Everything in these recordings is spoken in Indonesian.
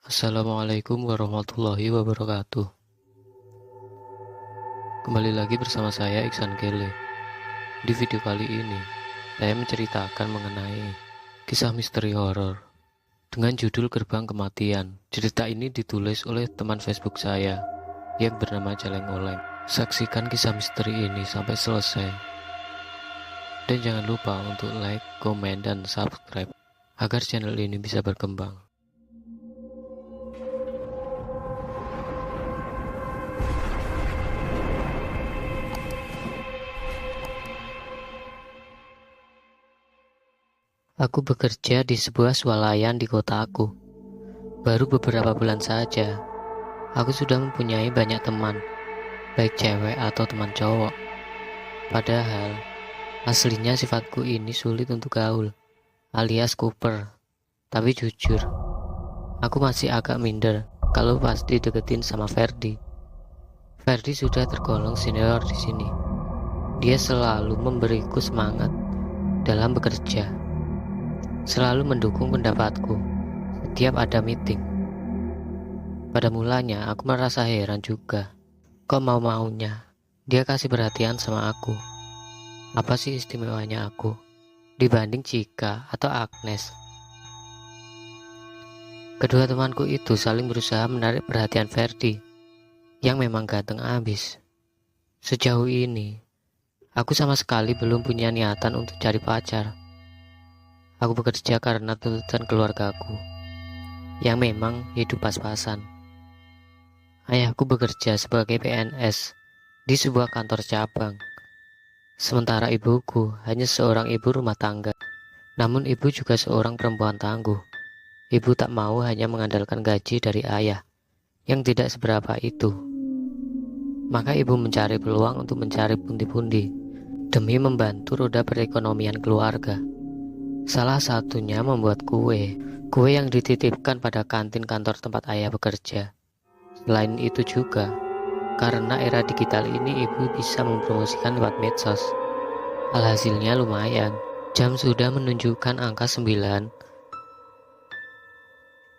Assalamualaikum warahmatullahi wabarakatuh. Kembali lagi bersama saya Iksan Gele. Di video kali ini, saya menceritakan mengenai kisah misteri horor dengan judul Gerbang Kematian. Cerita ini ditulis oleh teman Facebook saya yang bernama Celeng Oleng. Saksikan kisah misteri ini sampai selesai. Dan jangan lupa untuk like, komen, dan subscribe agar channel ini bisa berkembang. Aku bekerja di sebuah swalayan di kotaku. Baru beberapa bulan saja, aku sudah mempunyai banyak teman, baik cewek atau teman cowok. Padahal, aslinya sifatku ini sulit untuk gaul, alias kuper. Tapi jujur, aku masih agak minder kalau pasti deketin sama Ferdi. Ferdi sudah tergolong senior di sini. Dia selalu memberiku semangat dalam bekerja. Selalu mendukung pendapatku setiap ada meeting. Pada mulanya aku merasa heran juga. Kok mau-maunya dia kasih perhatian sama aku? Apa sih istimewanya aku dibanding Cika atau Agnes? Kedua temanku itu saling berusaha menarik perhatian Ferdi yang memang ganteng abis. Sejauh ini aku sama sekali belum punya niatan untuk cari pacar. Aku bekerja karena tuntutan keluargaku, yang memang hidup pas-pasan. Ayahku bekerja sebagai PNS di sebuah kantor cabang, sementara ibuku hanya seorang ibu rumah tangga. Namun ibu juga seorang perempuan tangguh. Ibu tak mau hanya mengandalkan gaji dari ayah, yang tidak seberapa itu. Maka ibu mencari peluang untuk mencari pundi-pundi, demi membantu roda perekonomian keluarga. Salah satunya membuat kue yang dititipkan pada kantin kantor tempat ayah bekerja. Selain itu juga, karena era digital ini ibu bisa mempromosikan lewat medsos. Alhasilnya lumayan, jam sudah menunjukkan angka 9.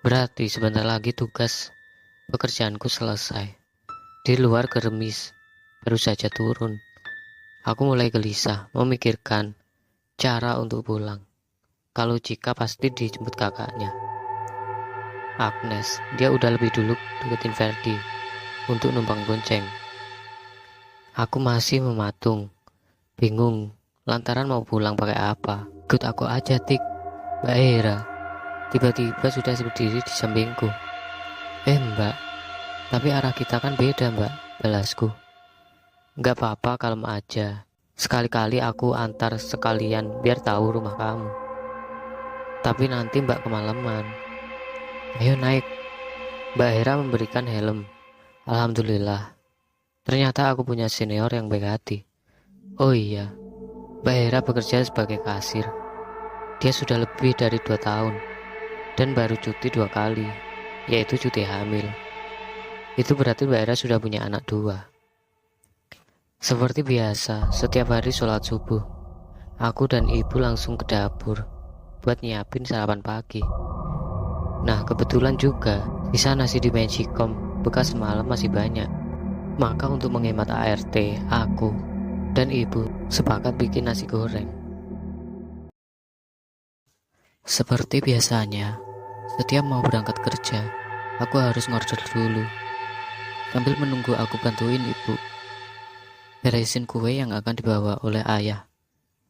Berarti sebentar lagi tugas pekerjaanku selesai. Di luar gerimis, baru saja turun. Aku mulai gelisah memikirkan cara untuk pulang. Kalau Cika pasti dijemput kakaknya, Agnes. Dia udah lebih dulu deketin Ferdi untuk numpang bonceng. Aku masih mematung, bingung lantaran mau pulang pakai apa. Ikut aku aja, Tik. Mbak Hera tiba-tiba sudah berdiri di sampingku. Mbak, tapi arah kita kan beda, Mbak, balasku. Nggak apa-apa, kalem aja. Sekali-kali aku antar sekalian biar tahu rumah kamu. Tapi nanti Mbak kemalaman. Ayo naik. Mbak Hera memberikan helm. Alhamdulillah. Ternyata aku punya senior yang baik hati. Oh iya, Mbak Hera bekerja sebagai kasir. Dia sudah lebih dari 2 tahun dan baru cuti 2 kali, yaitu cuti hamil. Itu berarti Mbak Hera sudah punya anak 2. Seperti biasa, setiap hari sholat subuh, aku dan ibu langsung ke dapur buat nyiapin sarapan pagi. Nah, kebetulan juga sisa nasi di Magicom bekas semalam masih banyak. Maka untuk menghemat ART, aku dan ibu sepakat bikin nasi goreng. Seperti biasanya, setiap mau berangkat kerja, aku harus ngorder dulu. Sambil menunggu aku bantuin ibu beresin kue yang akan dibawa oleh ayah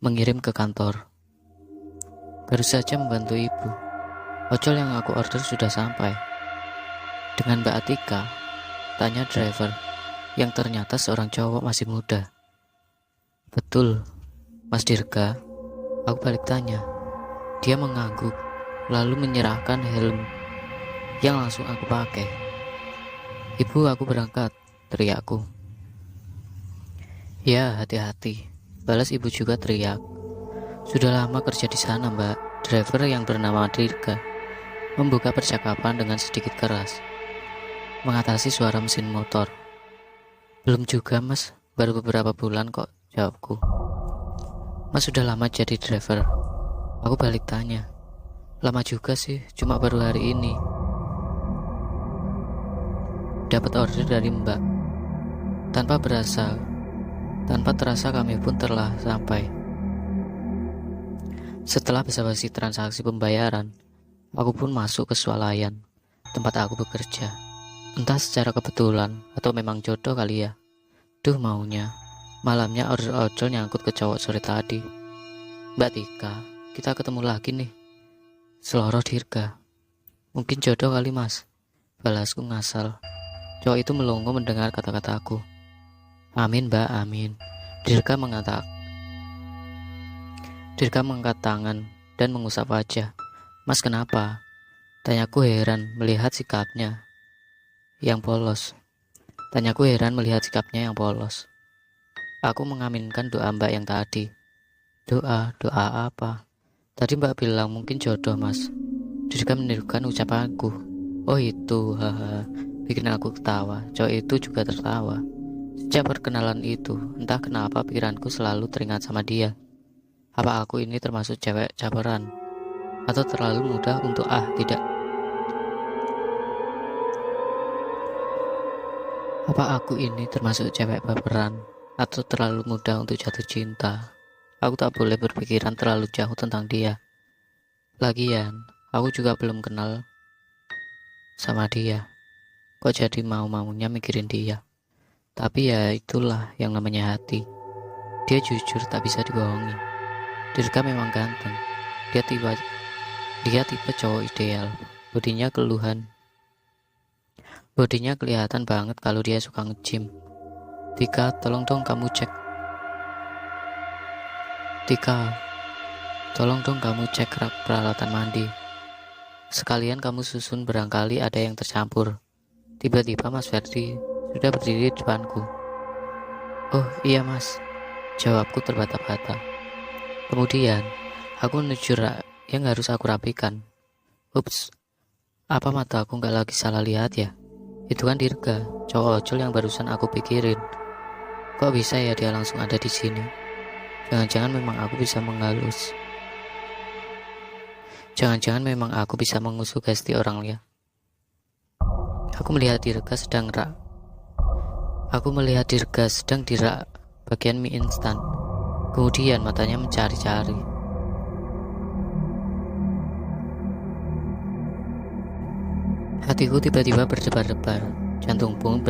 mengirim ke kantor. Baru saja membantu ibu, ojol yang aku order sudah sampai. Dengan Mbak Atika, tanya driver, yang ternyata seorang cowok masih muda. Betul, Mas Dirga, aku balik tanya. Dia mengangguk, lalu menyerahkan helm yang langsung aku pakai. Ibu, aku berangkat, teriakku. Ya, hati-hati, balas ibu juga teriak. Sudah lama kerja di sana, Mbak. Driver yang bernama Dirga membuka percakapan dengan sedikit keras, mengatasi suara mesin motor. Belum juga, Mas. Baru beberapa bulan kok, jawabku. Mas sudah lama jadi driver? Aku balik tanya. Lama juga sih, cuma baru hari ini. dapat order dari Mbak. Tanpa terasa kami pun telah sampai. Setelah basa-basi transaksi pembayaran, aku pun masuk ke swalayan, tempat aku bekerja. Entah secara kebetulan atau memang jodoh kali ya. Duh maunya, malamnya order ojol nyangkut ke cowok sore tadi. Mbak Tika, kita ketemu lagi nih. Seloroh Dirga. Mungkin jodoh kali mas. Balasku ngasal. Cowok itu melongo mendengar kata-kataku. Amin mbak, amin. Dirga mengangkat tangan dan mengusap wajah. Mas kenapa? Tanyaku heran melihat sikapnya yang polos. Aku mengaminkan doa mbak yang tadi. Doa apa? Tadi mbak bilang mungkin jodoh mas. Dirga menirukan ucapanku. Oh itu, haha. Bikin aku ketawa. Cowok itu juga tertawa. Sejak perkenalan itu, entah kenapa pikiranku selalu teringat sama dia. Apa aku ini termasuk cewek caperan? Atau terlalu mudah untuk tidak? Apa aku ini termasuk cewek baperan? Atau terlalu mudah untuk jatuh cinta? Aku tak boleh berpikiran terlalu jauh tentang dia. Lagian, aku juga belum kenal sama dia. Kok jadi mau-maunya mikirin dia? Tapi ya itulah yang namanya hati. Dia jujur tak bisa dibohongi. Dirga memang ganteng. Dia tipe cowok ideal. Bodinya kelihatan banget kalau dia suka nge-gym. Tika, tolong dong kamu cek rak peralatan mandi. Sekalian kamu susun, barangkali ada yang tercampur. Tiba-tiba Mas Ferdi sudah berdiri di depanku. Oh iya mas, jawabku terbata-bata. Kemudian aku menuju rak yang harus aku rapikan. Ups, apa mata aku gak lagi salah lihat ya? Itu kan Dirga, cowok ojol yang barusan aku pikirin. Kok bisa ya dia langsung ada di sini? Jangan-jangan memang aku bisa mengusugesti orang ya. Aku melihat Dirga sedang di rak bagian mie instan. Kemudian matanya mencari-cari. Hatiku tiba-tiba berdebar-debar, jantung pun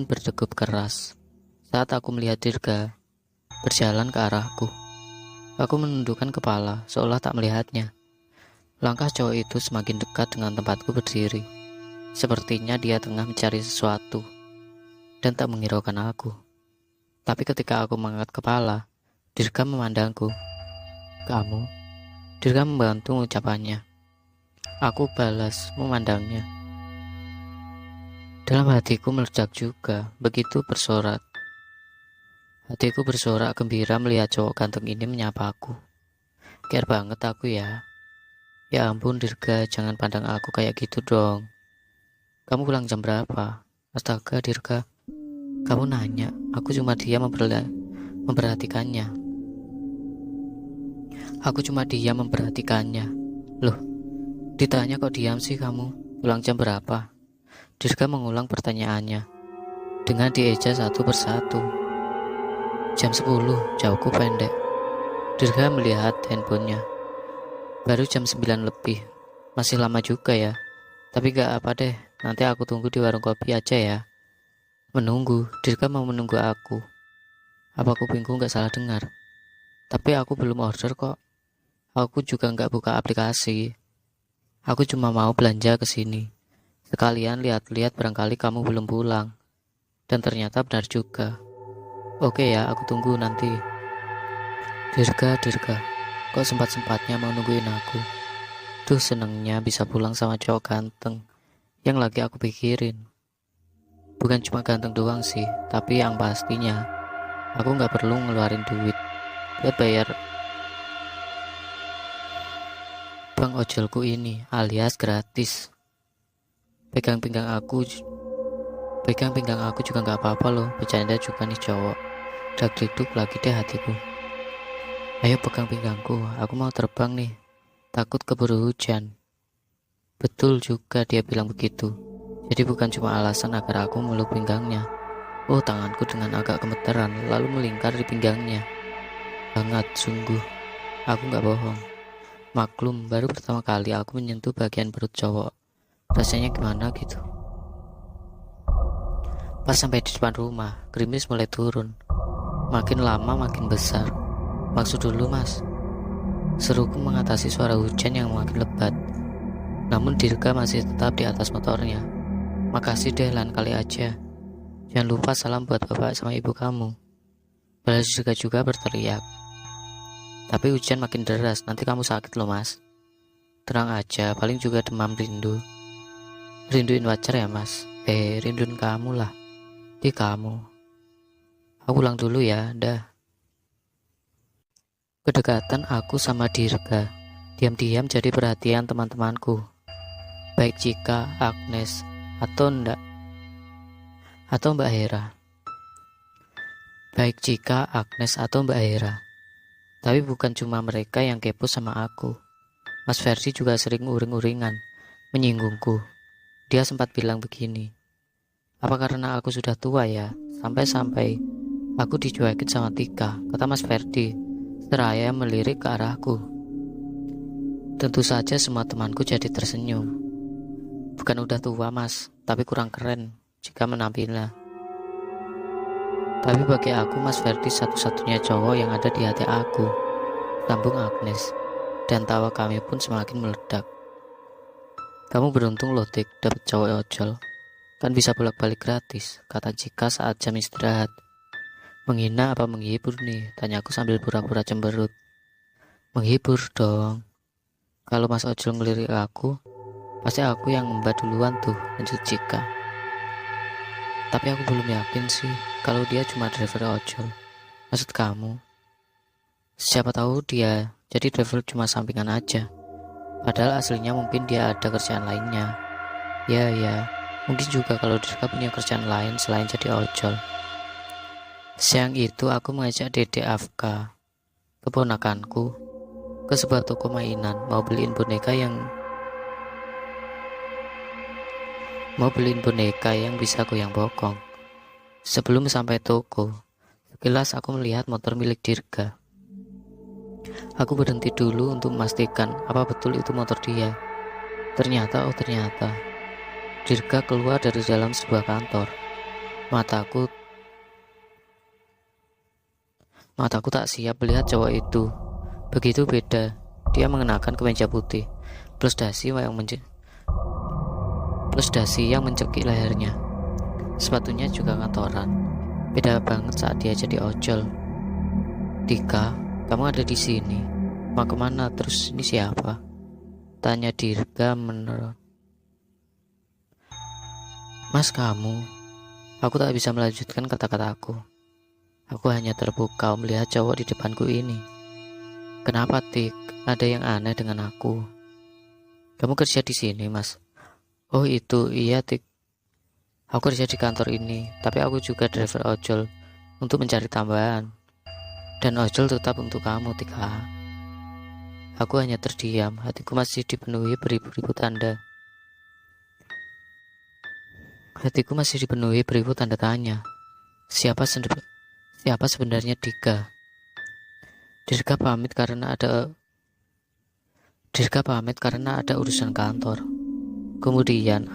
berdegup keras. Saat aku melihat Dirga berjalan ke arahku, aku menundukkan kepala seolah tak melihatnya. Langkah cowok itu semakin dekat dengan tempatku berdiri. Sepertinya dia tengah mencari sesuatu dan tak menghiraukan aku. Tapi ketika aku mengangkat kepala, Dirga memandangku. Kamu? Dirga membantu ucapannya. Aku balas memandangnya. Dalam hatiku meledak juga, Hatiku bersorak gembira melihat cowok ganteng ini menyapa aku. Care banget aku ya. Ya ampun Dirga, jangan pandang aku kayak gitu dong. Kamu pulang jam berapa? Astaga Dirga, kamu nanya, aku cuma diam memperhatikannya. Loh, ditanya kok diam sih kamu? Pulang jam berapa? Dirga mengulang pertanyaannya dengan dieja satu persatu. Jam 10, jawabku pendek. Dirga melihat handphonenya. Baru jam 9 lebih. Masih lama juga ya. Tapi gak apa deh, nanti aku tunggu di warung kopi aja ya. Menunggu, Dirga mau menunggu aku. Apa kupingku gak salah dengar? Tapi aku belum order kok. Aku juga gak buka aplikasi. Aku cuma mau belanja ke sini. Sekalian lihat-lihat barangkali kamu belum pulang. Dan ternyata benar juga. Oke ya, aku tunggu nanti. Dirga, kok sempat-sempatnya mau nungguin aku? Duh, senengnya bisa pulang sama cowok ganteng yang lagi aku pikirin. Bukan cuma ganteng doang sih, tapi yang pastinya aku gak perlu ngeluarin duit buat bayar bang ojolku ini, alias gratis. Pegang pinggang aku juga gak apa-apa loh, bercanda juga nih cowok. Dak-dikduk lagi deh hatiku. Ayo pegang pinggangku, aku mau terbang nih. Takut keburu hujan. Betul juga dia bilang begitu. Jadi bukan cuma alasan agar aku meluk pinggangnya. Oh, tanganku dengan agak gemeteran lalu melingkar di pinggangnya. Banget, sungguh. Aku gak bohong. Maklum, baru pertama kali aku menyentuh bagian perut cowok. Rasanya gimana gitu. Pas sampai di depan rumah, gerimis mulai turun. Makin lama makin besar. Maksud dulu, Mas. Seruku mengatasi suara hujan yang makin lebat. Namun Dirga masih tetap di atas motornya. Makasih deh, lain kali aja. Jangan lupa salam buat bapak sama ibu kamu. Balas Dirga juga berteriak. Tapi hujan makin deras, nanti kamu sakit loh, Mas. Tenang aja, paling juga demam rindu. Rinduin pacar ya, Mas? Rinduin kamu lah. Di kamu. Aku pulang dulu ya, dah. Kedekatan aku sama Dirga diam-diam jadi perhatian teman-temanku. Baik Cika, Agnes, atau Mbak Hera. Baik Cika, Agnes, atau Mbak Hera. Tapi bukan cuma mereka yang kepo sama aku. Mas Ferdi juga sering uring-uringan, menyinggungku. Dia sempat bilang begini, apa karena aku sudah tua ya? Sampai-sampai aku dicuekin sama Tika, kata Mas Ferdi, seraya melirik ke arahku. Tentu saja semua temanku jadi tersenyum. Bukan udah tua, Mas, tapi kurang keren jika menampilnya. Tapi bagi aku, Mas Ferdi satu-satunya cowok yang ada di hati aku, sambung Agnes, dan tawa kami pun semakin meledak. Kamu beruntung loh, Tik, dapet cowok ojol. Kan bisa bolak-balik gratis, kata Cika saat jam istirahat. Menghina apa menghibur nih? Tanyaku sambil pura-pura cemberut. Menghibur dong. Kalau Mas ojol ngelirik aku, pasti aku yang ngembak duluan tuh, lanjut Cika. Tapi aku belum yakin sih kalau dia cuma driver ojol. Maksud kamu? Siapa tahu dia jadi driver cuma sampingan aja. Padahal aslinya mungkin dia ada kerjaan lainnya. Ya, mungkin juga kalau Dirga punya kerjaan lain selain jadi ojol. Siang itu aku mengajak Dede Afka, keponakanku, ke sebuah toko mainan mau beliin boneka yang bisa goyang bokong. Sebelum sampai toko, sekilas aku melihat motor milik Dirga. Aku berhenti dulu untuk memastikan apa betul itu motor dia. Ternyata Dirga keluar dari dalam sebuah kantor. Mataku tak siap melihat cowok itu. Begitu beda. Dia mengenakan kemeja putih plus dasi yang mencekik lehernya. Sepatunya juga kantoran. Beda banget saat dia jadi ojol. Tika, kamu ada di sini. Mau kemana? Terus ini siapa? Tanya Dirga meneron. Mas, kamu. Aku tak bisa melanjutkan kata-kataku. Aku hanya terpukau melihat cowok di depanku ini. Kenapa, Tik? Ada yang aneh dengan aku. Kamu kerja di sini, Mas? Oh itu, iya, Tik. Aku kerja di kantor ini, tapi aku juga driver ojol untuk mencari tambahan. Dan ojol tetap untuk kamu, Tika. Aku hanya terdiam, hatiku masih dipenuhi beribu-ribu tanda. Tanya. Siapa sebenarnya Tika? Dirga pamit karena ada urusan kantor. Kemudian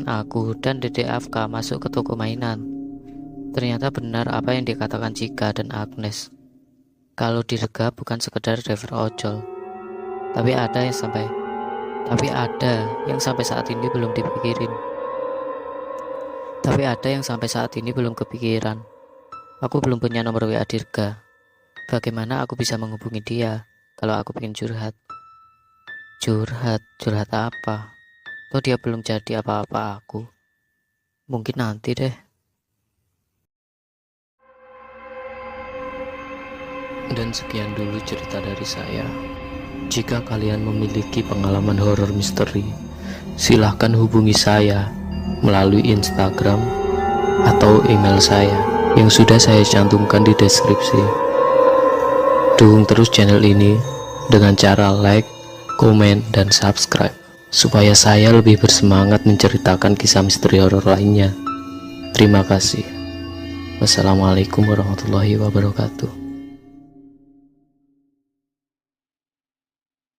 aku dan Dede Afka masuk ke toko mainan. Ternyata benar apa yang dikatakan Cika dan Agnes. Kalau Dirga bukan sekedar driver ojol, tapi ada yang sampai saat ini belum kepikiran. Aku belum punya nomor WA Dirga. Bagaimana aku bisa menghubungi dia kalau aku pengen curhat? Curhat apa? Toh dia belum jadi apa-apa aku. Mungkin nanti deh. Dan sekian dulu cerita dari saya. Jika kalian memiliki pengalaman horor misteri, silahkan hubungi saya melalui Instagram atau email saya yang sudah saya cantumkan di deskripsi. Dukung terus channel ini dengan cara like, komen, dan subscribe. supaya saya lebih bersemangat menceritakan kisah misteri horor lainnya. Terima kasih. Wassalamualaikum warahmatullahi wabarakatuh.